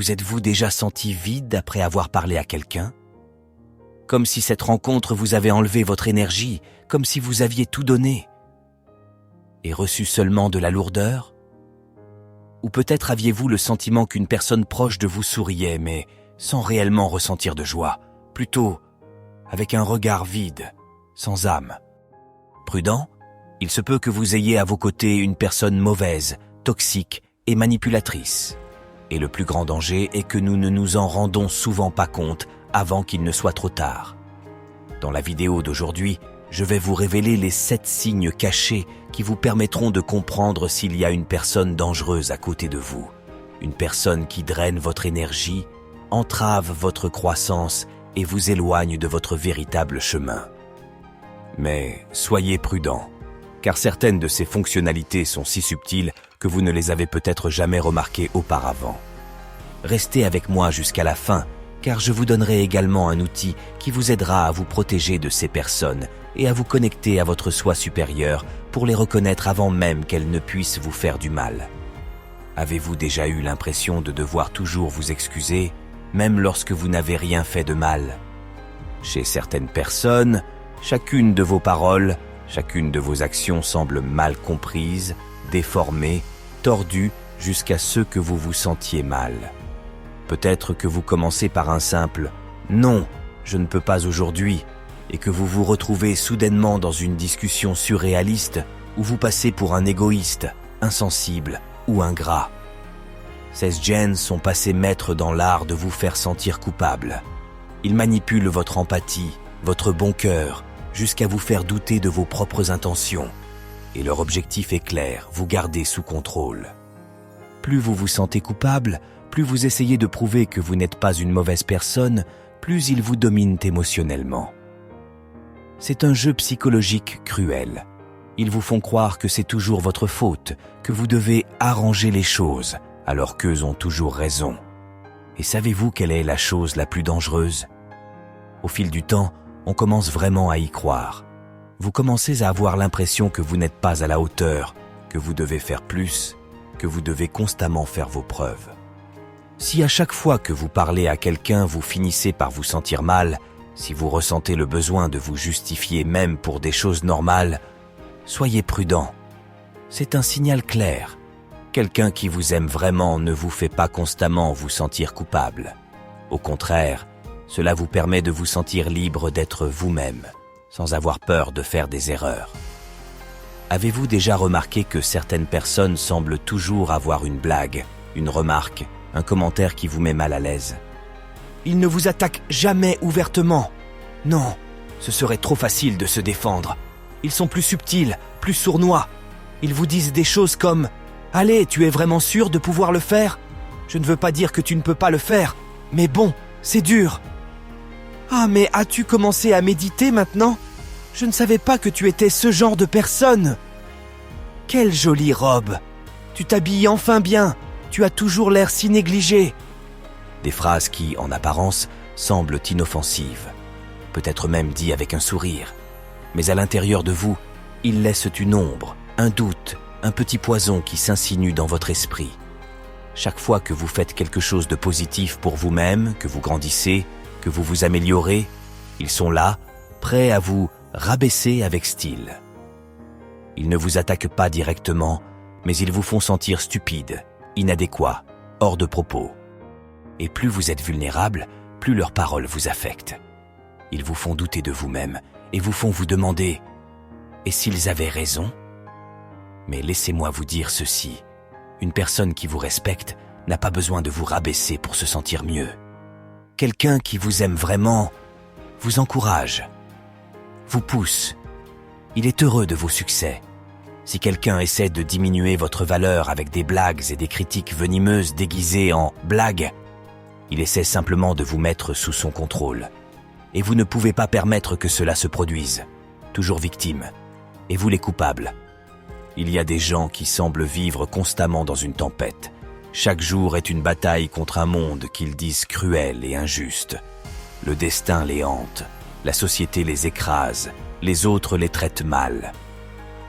Vous êtes-vous déjà senti vide après avoir parlé à quelqu'un? Comme si cette rencontre vous avait enlevé votre énergie, comme si vous aviez tout donné et reçu seulement de la lourdeur? Ou peut-être aviez-vous le sentiment qu'une personne proche de vous souriait, mais sans réellement ressentir de joie, plutôt avec un regard vide, sans âme. Prudent, il se peut que vous ayez à vos côtés une personne mauvaise, toxique et manipulatrice. Et le plus grand danger est que nous ne nous en rendons souvent pas compte avant qu'il ne soit trop tard. Dans la vidéo d'aujourd'hui, je vais vous révéler les 7 signes cachés qui vous permettront de comprendre s'il y a une personne dangereuse à côté de vous. Une personne qui draine votre énergie, entrave votre croissance et vous éloigne de votre véritable chemin. Mais soyez prudents, car certaines de ces fonctionnalités sont si subtiles que vous ne les avez peut-être jamais remarquées auparavant. Restez avec moi jusqu'à la fin, car je vous donnerai également un outil qui vous aidera à vous protéger de ces personnes et à vous connecter à votre soi supérieur pour les reconnaître avant même qu'elles ne puissent vous faire du mal. Avez-vous déjà eu l'impression de devoir toujours vous excuser, même lorsque vous n'avez rien fait de mal? Chez certaines personnes, chacune de vos paroles, chacune de vos actions semble mal comprise, déformée, tordue jusqu'à ce que vous vous sentiez mal. Peut-être que vous commencez par un simple « Non, je ne peux pas aujourd'hui » et que vous vous retrouvez soudainement dans une discussion surréaliste où vous passez pour un égoïste, insensible ou ingrat. Ces gens sont passés maîtres dans l'art de vous faire sentir coupable. Ils manipulent votre empathie, votre bon cœur, jusqu'à vous faire douter de vos propres intentions. Et leur objectif est clair, vous garder sous contrôle. Plus vous vous sentez coupable, plus vous essayez de prouver que vous n'êtes pas une mauvaise personne, plus ils vous dominent émotionnellement. C'est un jeu psychologique cruel. Ils vous font croire que c'est toujours votre faute, que vous devez arranger les choses, alors qu'eux ont toujours raison. Et savez-vous quelle est la chose la plus dangereuse? Au fil du temps, on commence vraiment à y croire. Vous commencez à avoir l'impression que vous n'êtes pas à la hauteur, que vous devez faire plus, que vous devez constamment faire vos preuves. Si à chaque fois que vous parlez à quelqu'un, vous finissez par vous sentir mal, si vous ressentez le besoin de vous justifier même pour des choses normales, soyez prudent. C'est un signal clair. Quelqu'un qui vous aime vraiment ne vous fait pas constamment vous sentir coupable. Au contraire, cela vous permet de vous sentir libre d'être vous-même, sans avoir peur de faire des erreurs. Avez-vous déjà remarqué que certaines personnes semblent toujours avoir une blague, une remarque, un commentaire qui vous met mal à l'aise? Ils ne vous attaquent jamais ouvertement. Non, ce serait trop facile de se défendre. Ils sont plus subtils, plus sournois. Ils vous disent des choses comme « Allez, tu es vraiment sûr de pouvoir le faire? Je ne veux pas dire que tu ne peux pas le faire, mais bon, c'est dur. Ah, mais as-tu commencé à méditer maintenant? Je ne savais pas que tu étais ce genre de personne. Quelle jolie robe! Tu t'habilles enfin bien. Tu as toujours l'air si négligé. » Des phrases qui, en apparence, semblent inoffensives, peut-être même dites avec un sourire. Mais à l'intérieur de vous, ils laissent une ombre, un doute, un petit poison qui s'insinue dans votre esprit. Chaque fois que vous faites quelque chose de positif pour vous-même, que vous grandissez, que vous vous améliorez, ils sont là, prêts à vous rabaisser avec style. Ils ne vous attaquent pas directement, mais ils vous font sentir stupide, inadéquat, hors de propos. Et plus vous êtes vulnérable, plus leurs paroles vous affectent. Ils vous font douter de vous-même et vous font vous demander « Et s'ils avaient raison ?» Mais laissez-moi vous dire ceci, une personne qui vous respecte n'a pas besoin de vous rabaisser pour se sentir mieux. Quelqu'un qui vous aime vraiment vous encourage, vous pousse. Il est heureux de vos succès. Si quelqu'un essaie de diminuer votre valeur avec des blagues et des critiques venimeuses déguisées en blagues, il essaie simplement de vous mettre sous son contrôle. Et vous ne pouvez pas permettre que cela se produise. Toujours victime. Et vous les coupables. Il y a des gens qui semblent vivre constamment dans une tempête. Chaque jour est une bataille contre un monde qu'ils disent cruel et injuste. Le destin les hante, la société les écrase, les autres les traitent mal.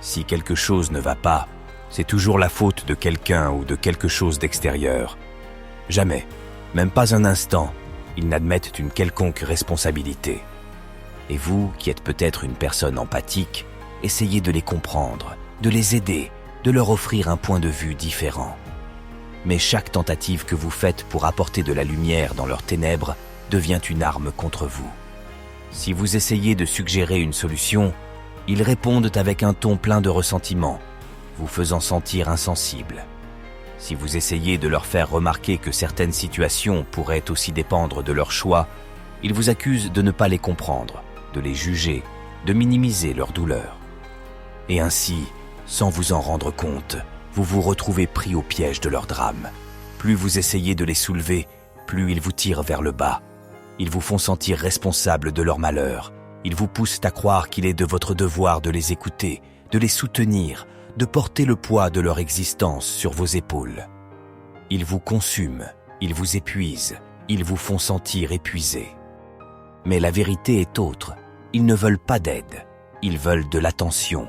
Si quelque chose ne va pas, c'est toujours la faute de quelqu'un ou de quelque chose d'extérieur. Jamais, Même pas un instant, ils n'admettent une quelconque responsabilité. Et vous, qui êtes peut-être une personne empathique, essayez de les comprendre, de les aider, de leur offrir un point de vue différent. Mais chaque tentative que vous faites pour apporter de la lumière dans leurs ténèbres devient une arme contre vous. Si vous essayez de suggérer une solution, ils répondent avec un ton plein de ressentiment, vous faisant sentir insensible. Si vous essayez de leur faire remarquer que certaines situations pourraient aussi dépendre de leur choix, ils vous accusent de ne pas les comprendre, de les juger, de minimiser leur douleur. Et ainsi, sans vous en rendre compte, vous vous retrouvez pris au piège de leur drame. Plus vous essayez de les soulever, plus ils vous tirent vers le bas. Ils vous font sentir responsable de leur malheur. Ils vous poussent à croire qu'il est de votre devoir de les écouter, de les soutenir, de porter le poids de leur existence sur vos épaules. Ils vous consument, ils vous épuisent, ils vous font sentir épuisé. Mais la vérité est autre. Ils ne veulent pas d'aide, ils veulent de l'attention.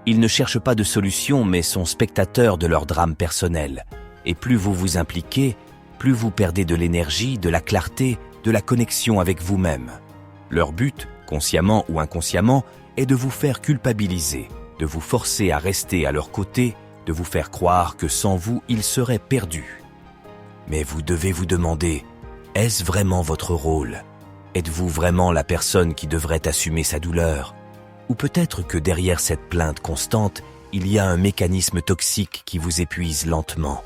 Ils ne cherchent pas de solution mais sont spectateurs de leur drame personnel. Et plus vous vous impliquez, plus vous perdez de l'énergie, de la clarté, de la connexion avec vous-même. Leur but, consciemment ou inconsciemment, est de vous faire culpabiliser, de vous forcer à rester à leur côté, de vous faire croire que sans vous, ils seraient perdus. Mais vous devez vous demander, est-ce vraiment votre rôle ? Êtes-vous vraiment la personne qui devrait assumer sa douleur ? Ou peut-être que derrière cette plainte constante, il y a un mécanisme toxique qui vous épuise lentement.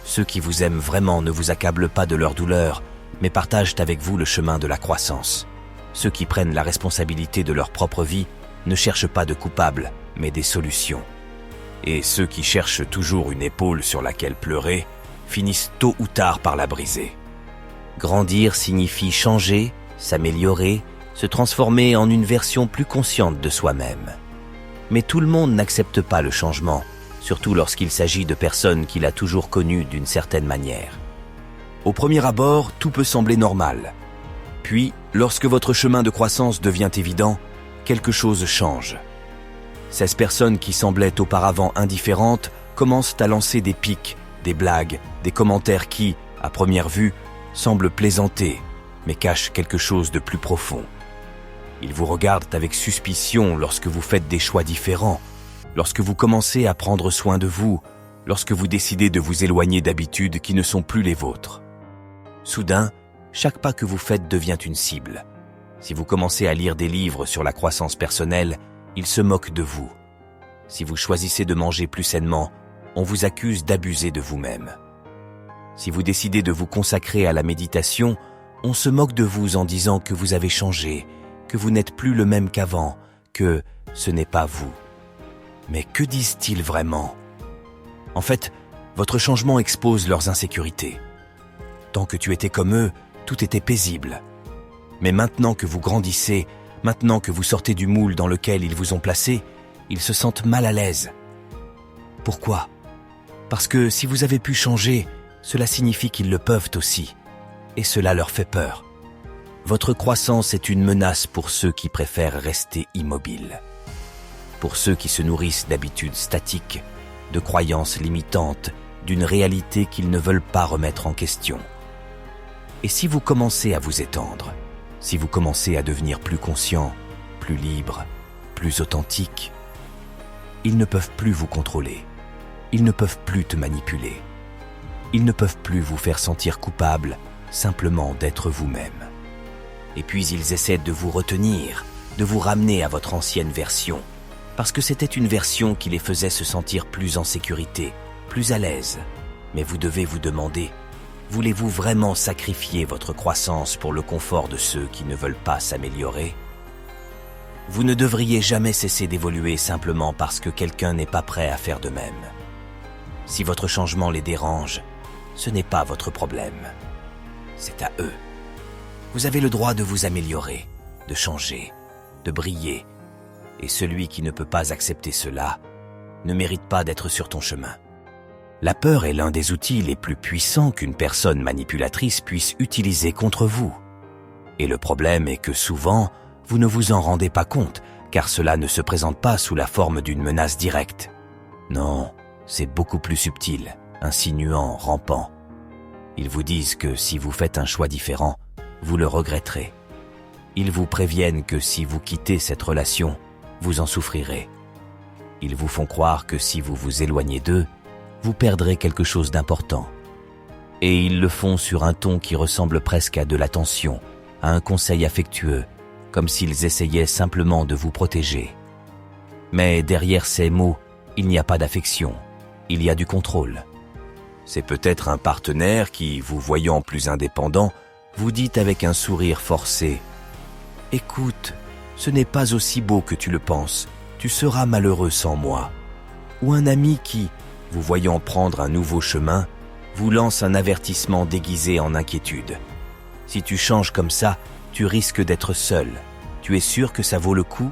Ceux qui vous aiment vraiment ne vous accablent pas de leur douleur, mais partagent avec vous le chemin de la croissance. Ceux qui prennent la responsabilité de leur propre vie ne cherchent pas de coupables, mais des solutions. Et ceux qui cherchent toujours une épaule sur laquelle pleurer, finissent tôt ou tard par la briser. Grandir signifie changer, s'améliorer, se transformer en une version plus consciente de soi-même. Mais tout le monde n'accepte pas le changement, surtout lorsqu'il s'agit de personnes qu'il a toujours connues d'une certaine manière. Au premier abord, tout peut sembler normal. Puis, lorsque votre chemin de croissance devient évident, quelque chose change. Ces personnes qui semblaient auparavant indifférentes commencent à lancer des piques, des blagues, des commentaires qui, à première vue, semblent plaisanter, mais cachent quelque chose de plus profond. Ils vous regardent avec suspicion lorsque vous faites des choix différents, lorsque vous commencez à prendre soin de vous, lorsque vous décidez de vous éloigner d'habitudes qui ne sont plus les vôtres. Soudain, chaque pas que vous faites devient une cible. Si vous commencez à lire des livres sur la croissance personnelle, ils se moquent de vous. Si vous choisissez de manger plus sainement, on vous accuse d'abuser de vous-même. Si vous décidez de vous consacrer à la méditation, on se moque de vous en disant que vous avez changé, que vous n'êtes plus le même qu'avant, que ce n'est pas vous. Mais que disent-ils vraiment ? En fait, votre changement expose leurs insécurités. Tant que tu étais comme eux, tout était paisible. Mais maintenant que vous grandissez, maintenant que vous sortez du moule dans lequel ils vous ont placé, ils se sentent mal à l'aise. Pourquoi ? Parce que si vous avez pu changer, cela signifie qu'ils le peuvent aussi. Et cela leur fait peur. Votre croissance est une menace pour ceux qui préfèrent rester immobiles. Pour ceux qui se nourrissent d'habitudes statiques, de croyances limitantes, d'une réalité qu'ils ne veulent pas remettre en question. Et si vous commencez à vous étendre, si vous commencez à devenir plus conscient, plus libre, plus authentique, ils ne peuvent plus vous contrôler. Ils ne peuvent plus te manipuler. Ils ne peuvent plus vous faire sentir coupable simplement d'être vous-même. Et puis ils essaient de vous retenir, de vous ramener à votre ancienne version, parce que c'était une version qui les faisait se sentir plus en sécurité, plus à l'aise. Mais vous devez vous demander, voulez-vous vraiment sacrifier votre croissance pour le confort de ceux qui ne veulent pas s'améliorer ? Vous ne devriez jamais cesser d'évoluer simplement parce que quelqu'un n'est pas prêt à faire de même. Si votre changement les dérange, ce n'est pas votre problème. C'est à eux. Vous avez le droit de vous améliorer, de changer, de briller. Et celui qui ne peut pas accepter cela ne mérite pas d'être sur ton chemin. La peur est l'un des outils les plus puissants qu'une personne manipulatrice puisse utiliser contre vous. Et le problème est que souvent, vous ne vous en rendez pas compte, car cela ne se présente pas sous la forme d'une menace directe. Non, c'est beaucoup plus subtil, insinuant, rampant. Ils vous disent que si vous faites un choix différent, vous le regretterez. Ils vous préviennent que si vous quittez cette relation, vous en souffrirez. Ils vous font croire que si vous vous éloignez d'eux, vous perdrez quelque chose d'important. Et ils le font sur un ton qui ressemble presque à de l'attention, à un conseil affectueux, comme s'ils essayaient simplement de vous protéger. Mais derrière ces mots, il n'y a pas d'affection, il y a du contrôle. C'est peut-être un partenaire qui, vous voyant plus indépendant, vous dit avec un sourire forcé « Écoute, ce n'est pas aussi beau que tu le penses, tu seras malheureux sans moi. » Ou un ami qui, vous voyant prendre un nouveau chemin, vous lance un avertissement déguisé en inquiétude. « Si tu changes comme ça, tu risques d'être seul. Tu es sûr que ça vaut le coup ?»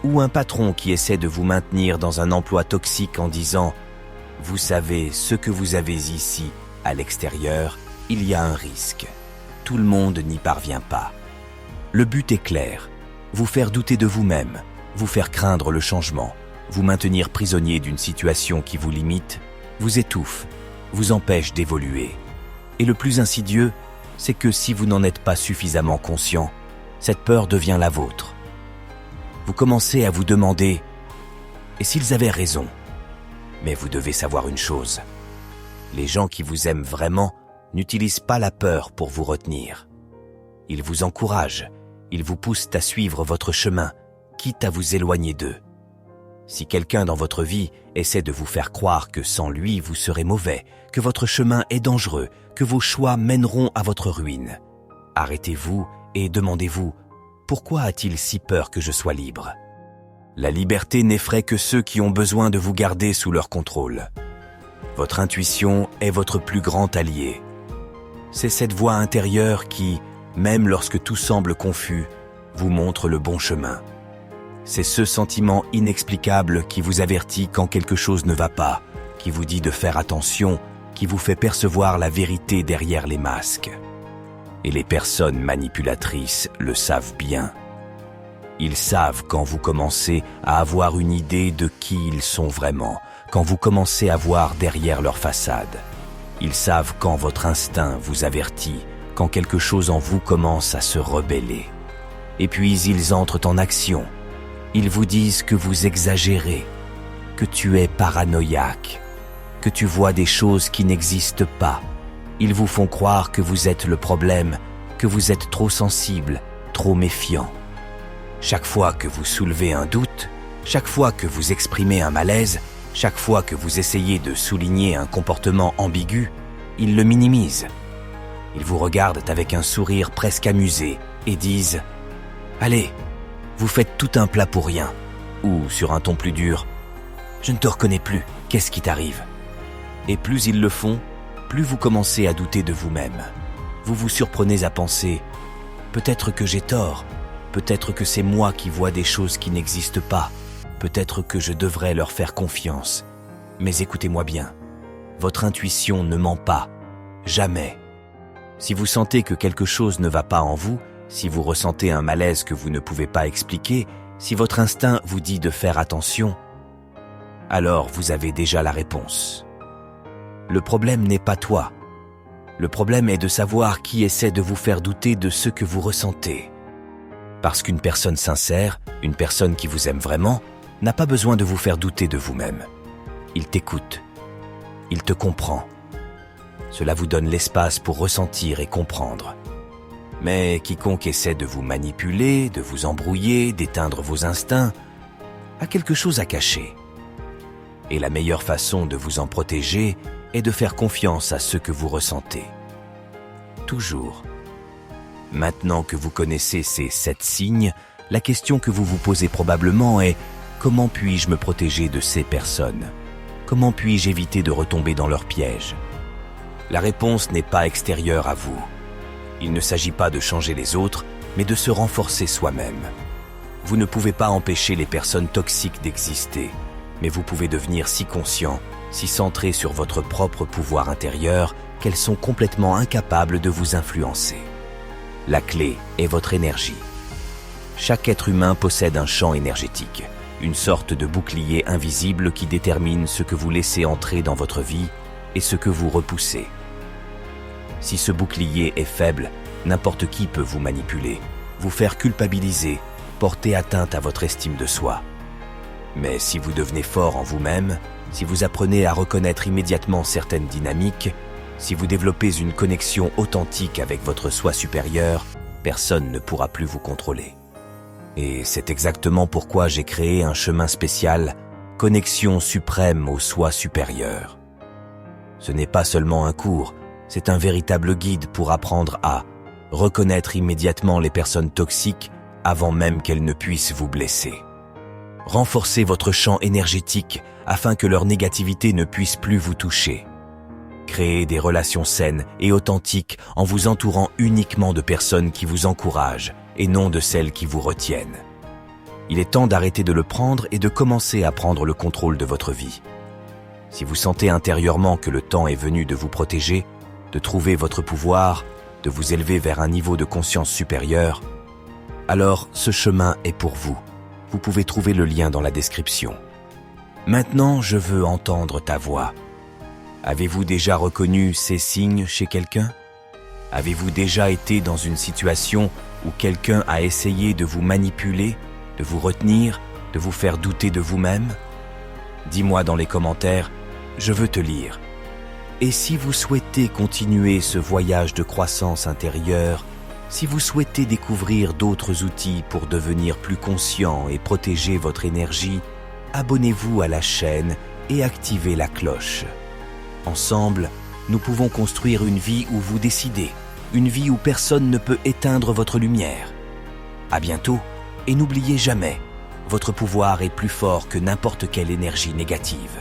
Ou un patron qui essaie de vous maintenir dans un emploi toxique en disant « Vous savez, ce que vous avez ici, à l'extérieur, il y a un risque. Tout le monde n'y parvient pas. » Le but est clair, vous faire douter de vous-même, vous faire craindre le changement, vous maintenir prisonnier d'une situation qui vous limite, vous étouffe, vous empêche d'évoluer. Et le plus insidieux, c'est que si vous n'en êtes pas suffisamment conscient, cette peur devient la vôtre. Vous commencez à vous demander « Et s'ils avaient raison ?» Mais vous devez savoir une chose, les gens qui vous aiment vraiment n'utilisent pas la peur pour vous retenir. Ils vous encouragent, ils vous poussent à suivre votre chemin, quitte à vous éloigner d'eux. Si quelqu'un dans votre vie essaie de vous faire croire que sans lui vous serez mauvais, que votre chemin est dangereux, que vos choix mèneront à votre ruine, arrêtez-vous et demandez-vous « Pourquoi a-t-il si peur que je sois libre ?» La liberté n'effraie que ceux qui ont besoin de vous garder sous leur contrôle. Votre intuition est votre plus grand allié. C'est cette voix intérieure qui, même lorsque tout semble confus, vous montre le bon chemin. C'est ce sentiment inexplicable qui vous avertit quand quelque chose ne va pas, qui vous dit de faire attention, qui vous fait percevoir la vérité derrière les masques. Et les personnes manipulatrices le savent bien. Ils savent quand vous commencez à avoir une idée de qui ils sont vraiment, quand vous commencez à voir derrière leur façade. Ils savent quand votre instinct vous avertit, quand quelque chose en vous commence à se rebeller. Et puis ils entrent en action. Ils vous disent que vous exagérez, que tu es paranoïaque, que tu vois des choses qui n'existent pas. Ils vous font croire que vous êtes le problème, que vous êtes trop sensible, trop méfiant. Chaque fois que vous soulevez un doute, chaque fois que vous exprimez un malaise, chaque fois que vous essayez de souligner un comportement ambigu, ils le minimisent. Ils vous regardent avec un sourire presque amusé et disent « Allez, vous faites tout un plat pour rien » ou sur un ton plus dur « Je ne te reconnais plus, qu'est-ce qui t'arrive ?» Et plus ils le font, plus vous commencez à douter de vous-même. Vous vous surprenez à penser « Peut-être que j'ai tort, peut-être que c'est moi qui vois des choses qui n'existent pas, peut-être que je devrais leur faire confiance. » Mais écoutez-moi bien, votre intuition ne ment pas, jamais. Si vous sentez que quelque chose ne va pas en vous, si vous ressentez un malaise que vous ne pouvez pas expliquer, si votre instinct vous dit de faire attention, alors vous avez déjà la réponse. Le problème n'est pas toi. Le problème est de savoir qui essaie de vous faire douter de ce que vous ressentez. Parce qu'une personne sincère, une personne qui vous aime vraiment, n'a pas besoin de vous faire douter de vous-même. Il t'écoute. Il te comprend. Cela vous donne l'espace pour ressentir et comprendre. Mais quiconque essaie de vous manipuler, de vous embrouiller, d'éteindre vos instincts, a quelque chose à cacher. Et la meilleure façon de vous en protéger est de faire confiance à ce que vous ressentez. Toujours. Maintenant que vous connaissez ces 7 signes, la question que vous vous posez probablement est « Comment puis-je me protéger de ces personnes ? Comment puis-je éviter de retomber dans leur piège ?» La réponse n'est pas extérieure à vous. Il ne s'agit pas de changer les autres, mais de se renforcer soi-même. Vous ne pouvez pas empêcher les personnes toxiques d'exister, mais vous pouvez devenir si conscient, si centré sur votre propre pouvoir intérieur qu'elles sont complètement incapables de vous influencer. La clé est votre énergie. Chaque être humain possède un champ énergétique, une sorte de bouclier invisible qui détermine ce que vous laissez entrer dans votre vie et ce que vous repoussez. Si ce bouclier est faible, n'importe qui peut vous manipuler, vous faire culpabiliser, porter atteinte à votre estime de soi. Mais si vous devenez fort en vous-même, si vous apprenez à reconnaître immédiatement certaines dynamiques, si vous développez une connexion authentique avec votre soi supérieur, personne ne pourra plus vous contrôler. Et c'est exactement pourquoi j'ai créé un chemin spécial, Connexion suprême au soi supérieur. Ce n'est pas seulement un cours, c'est un véritable guide pour apprendre à reconnaître immédiatement les personnes toxiques avant même qu'elles ne puissent vous blesser. Renforcez votre champ énergétique afin que leur négativité ne puisse plus vous toucher. Créez des relations saines et authentiques en vous entourant uniquement de personnes qui vous encouragent et non de celles qui vous retiennent. Il est temps d'arrêter de le prendre et de commencer à prendre le contrôle de votre vie. Si vous sentez intérieurement que le temps est venu de vous protéger, de trouver votre pouvoir, de vous élever vers un niveau de conscience supérieur, alors ce chemin est pour vous. Vous pouvez trouver le lien dans la description. Maintenant, je veux entendre ta voix. Avez-vous déjà reconnu ces signes chez quelqu'un? Avez-vous déjà été dans une situation où quelqu'un a essayé de vous manipuler, de vous retenir, de vous faire douter de vous-même? Dis-moi dans les commentaires, je veux te lire. Et si vous souhaitez continuer ce voyage de croissance intérieure, si vous souhaitez découvrir d'autres outils pour devenir plus conscient et protéger votre énergie, abonnez-vous à la chaîne et activez la cloche. Ensemble, nous pouvons construire une vie où vous décidez, une vie où personne ne peut éteindre votre lumière. À bientôt, et n'oubliez jamais, votre pouvoir est plus fort que n'importe quelle énergie négative.